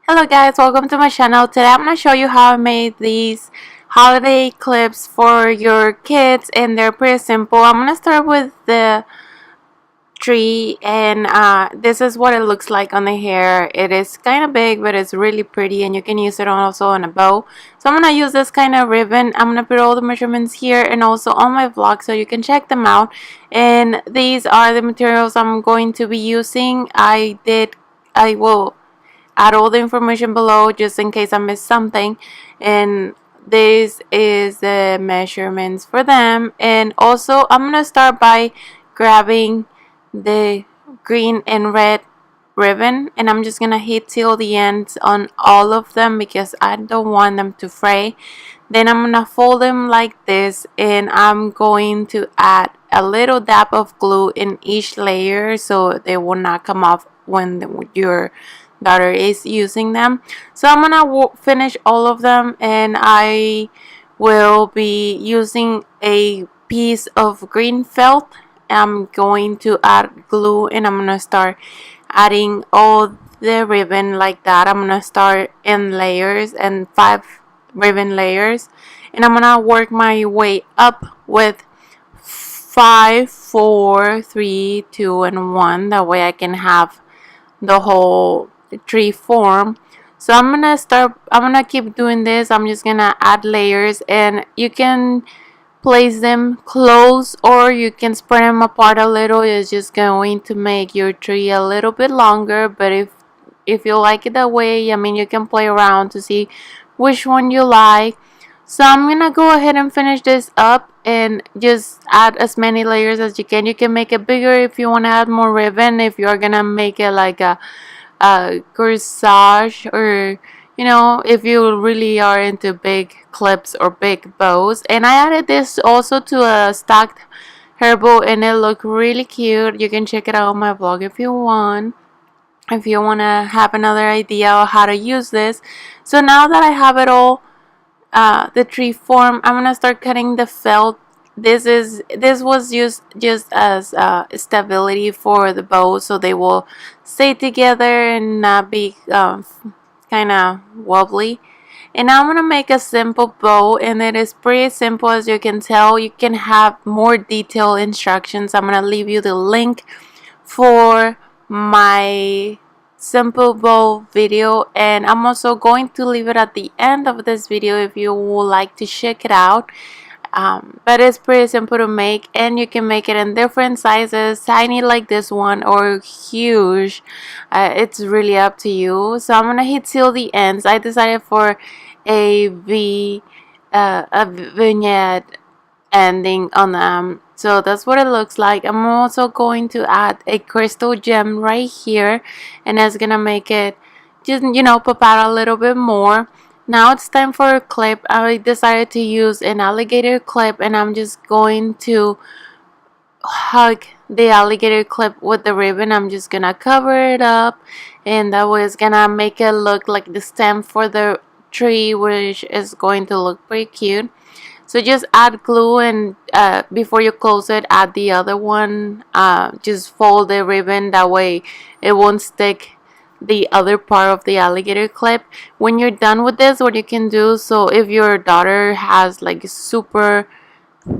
Hello guys, welcome to my channel. Today I'm going to show you how I made these holiday clips for your kids, and they're pretty simple. I'm going to start with the tree, and this is what it looks like on the hair. It is kind of big, but it's really pretty, and you can use it also on a bow. So I'm going to use this kind of ribbon. I'm going to put all the measurements here and also on my vlog so you can check them out. And these are the materials I'm going to be using. I will add all the information below just in case I missed something, and this is the measurements for them. And also I'm gonna start by grabbing the green and red ribbon, and I'm just gonna heat till the ends on all of them because I don't want them to fray. Then I'm gonna fold them like this, and I'm going to add a little dab of glue in each layer so they will not come off when your daughter is using them. So I'm gonna finish all of them, and I will be using a piece of green felt. I'm going to add glue, and I'm gonna start adding all the ribbon like that. I'm gonna start in layers and 5 ribbon layers, and I'm gonna work my way up with 5, 4, 3, 2, and 1. That way I can have the whole tree form. So I'm gonna keep doing this. I'm just gonna add layers, and you can place them close or you can spread them apart a little. It's just going to make your tree a little bit longer, but if you like it that way, I mean, you can play around to see which one you like. So I'm gonna go ahead and finish this up and just add as many layers as you can. You can make it bigger if you want to add more ribbon, if you're gonna make it like a corsage, or if you really are into big clips or big bows. And I added this also to a stacked hair bow, and it looked really cute. You can check it out on my vlog if you want, to have another idea of how to use this. So now that I have it all, the tree form, I'm gonna start cutting the felt. This was used just as stability for the bow, so they will stay together and not be kind of wobbly. And I'm gonna make a simple bow, and it is pretty simple. As you can tell, you can have more detailed instructions. I'm gonna leave you the link for my simple bow video, and I'm also going to leave it at the end of this video if you would like to check it out. But it's pretty simple to make, and you can make it in different sizes, tiny like this one or huge. It's really up to you. So I'm gonna hit till the ends. I decided for a vignette ending on them, so that's what it looks like. I'm also going to add a crystal gem right here, and that's gonna make it just pop out a little bit more. Now it's time for a clip. I decided to use an alligator clip, and I'm just going to hug the alligator clip with the ribbon. I'm just gonna cover it up, and that way it's gonna make it look like the stem for the tree, which is going to look pretty cute. So just add glue, and before you close it, add the other one. Just fold the ribbon, that way it won't stick the other part of the alligator clip. When you're done with this, what you can do, so if your daughter has like super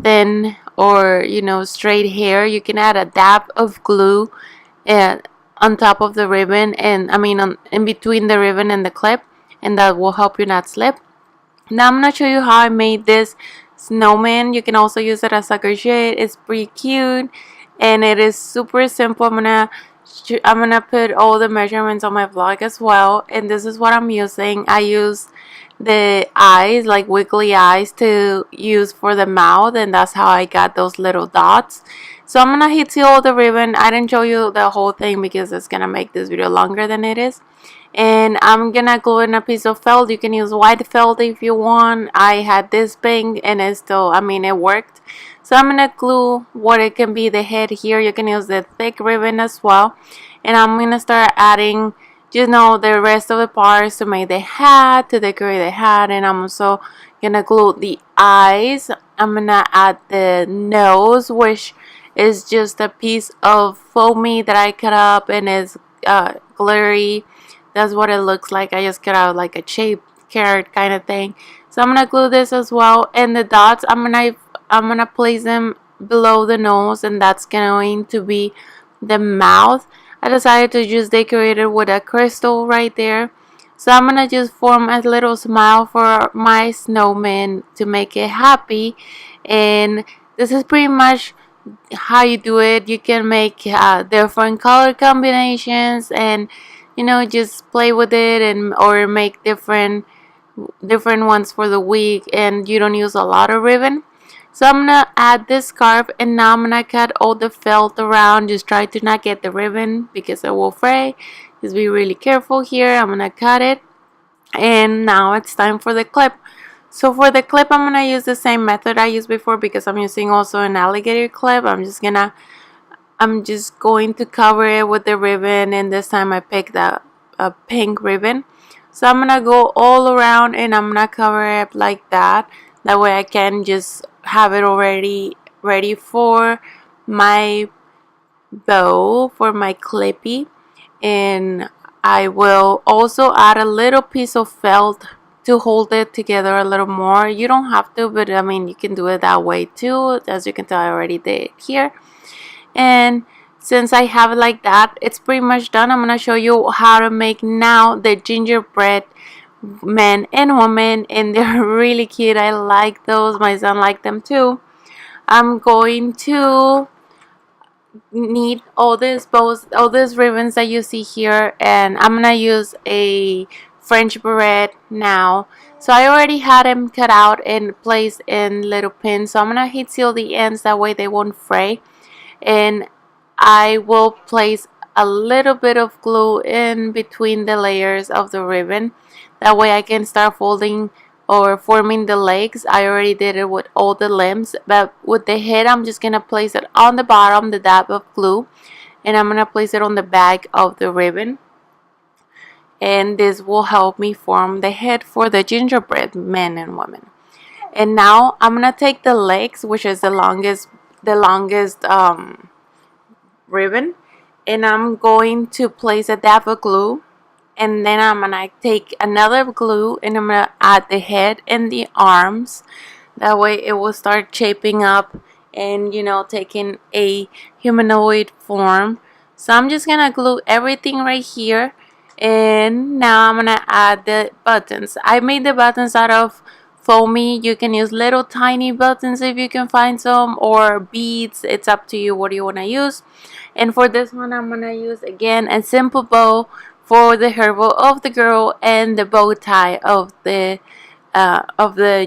thin or straight hair, you can add a dab of glue on top of the ribbon, and in between the ribbon and the clip, and that will help you not slip. Now I'm gonna show you how I made this snowman. You can also use it as a crochet. It's pretty cute, and it is super simple. I'm gonna put all the measurements on my vlog as well, and this is what I'm using. I use the eyes, like wiggly eyes, to use for the mouth, and that's how I got those little dots. So I'm gonna heat seal the ribbon. I didn't show you the whole thing because it's gonna make this video longer than it is. And I'm gonna glue in a piece of felt. You can use white felt if you want. I had this pink, and it still, it worked. So I'm gonna glue what it can be the head here. You can use the thick ribbon as well, and I'm gonna start adding the rest of the parts to make the hat, to decorate the hat. And I'm also gonna glue the eyes. I'm gonna add the nose, which is just a piece of foamy that I cut up, and is glittery that's what it looks like. I just cut out like a shaped carrot kind of thing. So I'm gonna glue this as well, and the dots I'm gonna place them below the nose, and that's going to be the mouth. I decided to just decorate it with a crystal right there. So I'm gonna just form a little smile for my snowman to make it happy, and this is pretty much how you do it. You can make different color combinations, and just play with it, and or make different ones for the week, and you don't use a lot of ribbon. So I'm gonna add this scarf, and now I'm gonna cut all the felt around. Just try to not get the ribbon because it will fray. Just be really careful here. I'm gonna cut it, and now it's time for the clip. So for the clip, I'm gonna use the same method I used before because I'm using also an alligator clip. I'm just going to cover it with the ribbon, and this time I picked a pink ribbon. So I'm gonna go all around, and I'm gonna cover it like that. That way I can just have it already ready for my bow, for my clippy. And I will also add a little piece of felt to hold it together a little more. You don't have to, but I mean, you can do it that way too. As you can tell, I already did here. And since I have it like that, it's pretty much done. I'm gonna show you how to make now the gingerbread men and women, and they're really cute. I like those. My son liked them too. I'm going to need all these bows, all these ribbons that you see here, and I'm gonna use a French barrette now. So I already had them cut out and placed in little pins, so I'm gonna heat seal the ends, that way they won't fray. And I will place a little bit of glue in between the layers of the ribbon, that way I can start folding or forming the legs. I already did it with all the limbs, but with the head I'm just gonna place it on the bottom, the dab of glue, and I'm gonna place it on the back of the ribbon, and this will help me form the head for the gingerbread men and women. And now I'm gonna take the legs, which is the longest ribbon, and I'm going to place a dab of glue, and then I'm gonna take another glue, and I'm gonna add the head and the arms. That way it will start shaping up and taking a humanoid form. So I'm just gonna glue everything right here, and now I'm gonna add the buttons. I made the buttons out of foamy. You can use little tiny buttons if you can find some, or beads. It's up to you what you want to use. And for this one, I'm gonna use again a simple bow for the hair bow of the girl, and the bow tie of the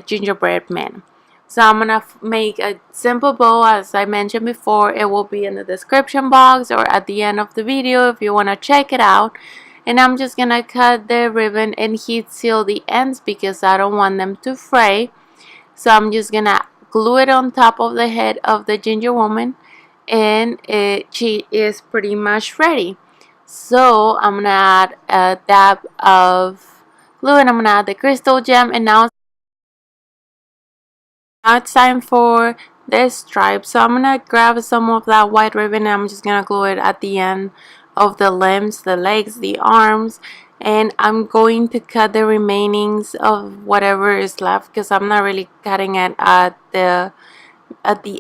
gingerbread man. So I'm gonna make a simple bow, as I mentioned before. It will be in the description box or at the end of the video if you want to check it out. And I'm just gonna cut the ribbon and heat seal the ends because I don't want them to fray. So I'm just gonna glue it on top of the head of the ginger woman, and she is pretty much ready. So I'm gonna add a dab of glue, and I'm gonna add the crystal gem, and now it's time for this stripe. So I'm gonna grab some of that white ribbon, and I'm just gonna glue it at the end of the limbs, the legs, the arms, and I'm going to cut the remainings of whatever is left because I'm not really cutting it at the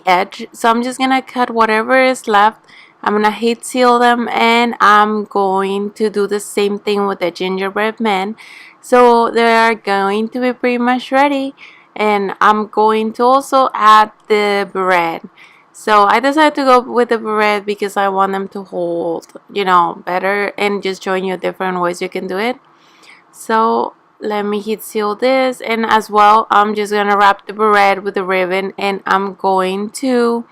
edge. So I'm just gonna cut whatever is left. I'm gonna heat seal them, and I'm going to do the same thing with the gingerbread men. So they are going to be pretty much ready, and I'm going to also add the bread. So I decided to go with the bread because I want them to hold, better, and just showing you different ways you can do it. So let me heat seal this, and as well I'm just gonna wrap the bread with the ribbon, and I'm going to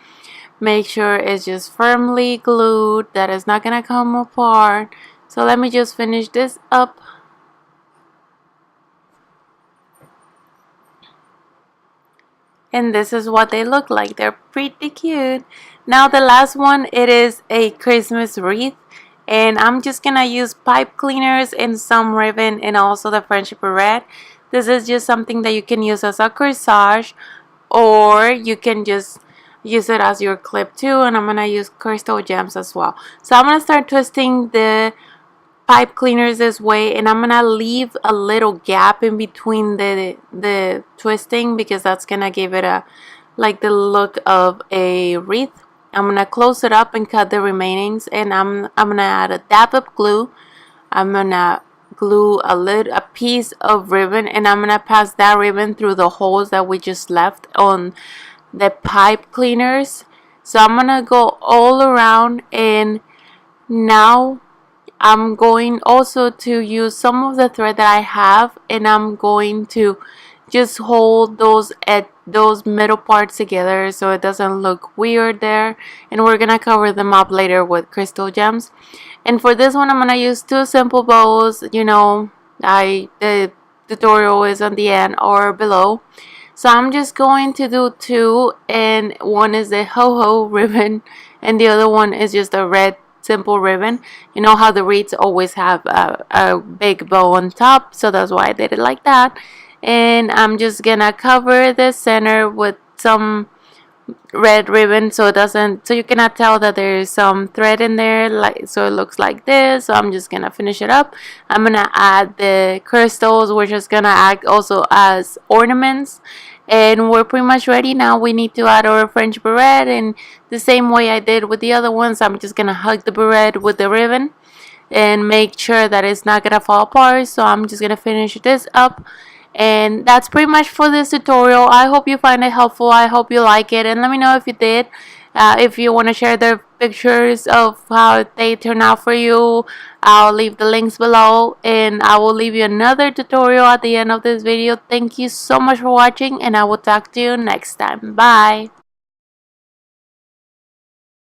make sure it's just firmly glued, that it's not gonna come apart. So let me just finish this up. And this is what they look like. They're pretty cute. Now the last one, it is a Christmas wreath, and I'm just gonna use pipe cleaners and some ribbon, and also the friendship red. This is just something that you can use as a corsage, or you can just use it as your clip too, and I'm gonna use crystal gems as well. So I'm gonna start twisting the pipe cleaners this way, and I'm gonna leave a little gap in between the twisting, because that's gonna give it a like the look of a wreath. I'm gonna close it up and cut the remainings, and I'm gonna add a dab of glue. I'm gonna glue a piece of ribbon, and I'm gonna pass that ribbon through the holes that we just left on the pipe cleaners. So I'm gonna go all around, and now I'm going also to use some of the thread that I have, and I'm going to just hold those at those middle parts together so it doesn't look weird there, and we're gonna cover them up later with crystal gems. And for this one, I'm gonna use 2 simple bows. You know, the tutorial is on the end or below. So I'm just going to do 2, and one is the ho-ho ribbon, and the other one is just a red simple ribbon. You know how the wreaths always have a big bow on top, so that's why I did it like that. And I'm just gonna cover the center with some red ribbon so you cannot tell that there's some thread in there, like so it looks like this. So I'm just gonna finish it up. I'm gonna add the crystals, which is gonna act also as ornaments, and we're pretty much ready. Now we need to add our French barrette, and the same way I did with the other ones, I'm just gonna hug the barrette with the ribbon and make sure that it's not gonna fall apart. So I'm just gonna finish this up, and that's pretty much for this tutorial. I hope you find it helpful. I hope you like it, and let me know if you did. If you want to share the pictures of how they turn out for you, I'll leave the links below, and I will leave you another tutorial at the end of this video. Thank you so much for watching, and I will talk to you next time. Bye.